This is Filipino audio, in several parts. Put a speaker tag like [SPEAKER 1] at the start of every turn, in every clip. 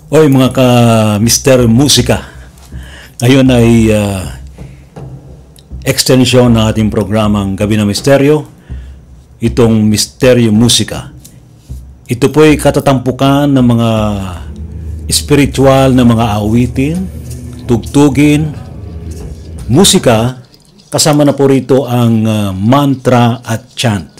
[SPEAKER 1] Oy mga ka-Mister Musika, ngayon ay extension ng ating programang Gabi ng Misteryo, itong Misteryo Musika. Ito po ay katatampukan ng mga spiritual na mga awitin, tugtugin, musika, kasama na po rito ang mantra at chant.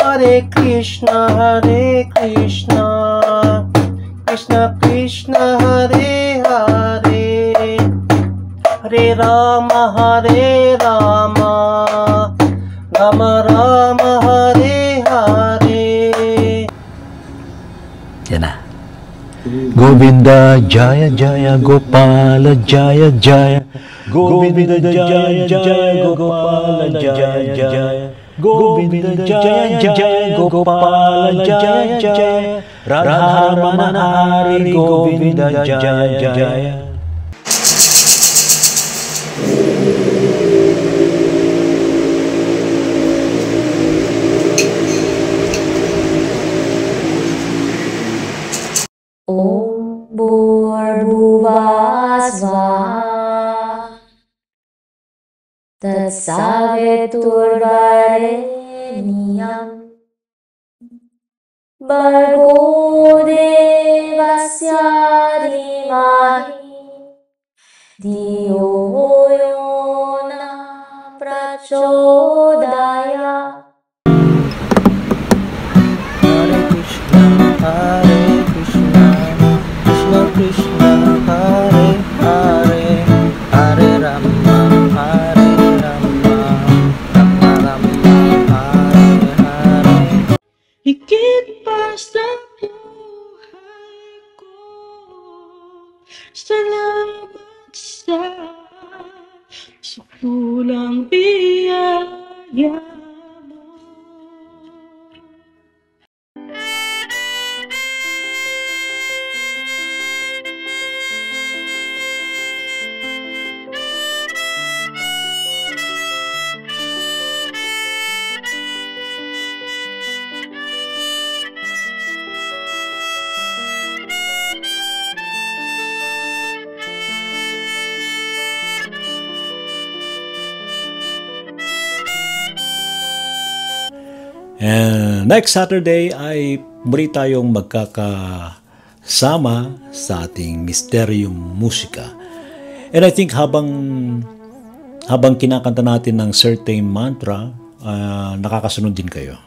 [SPEAKER 2] Hare Krishna, Krishna Krishna, Hare Hare, Hare Rama, Rama Rama, Hare Hare.
[SPEAKER 3] Yan na. Govinda Jaya Jaya Gopala Jaya Jaya, Govinda Jaya Jaya Gopala Jaya Jaya, Govinda Jaya Jaya Gopala Jaya Jaya, Radha Ramana Hari Govinda Jaya Jaya.
[SPEAKER 4] Om Bhurbhuvah Swaha Tatsaviturvarenyam Bhargo Devasya Dhimahi Dhiyo Yona Prachodayat.
[SPEAKER 2] Hare Krishna, Krishna Krishna, Hare Hare, Hare Rama, Rama Rama, Hare Hare. Higit pa sa buhay ko, salamat sa kulang biyaya mo.
[SPEAKER 1] And next Saturday ay muli tayong magkakasama sa ating Misteryo Musika. And I think habang kinakanta natin ng certain mantra, nakakasunod din kayo.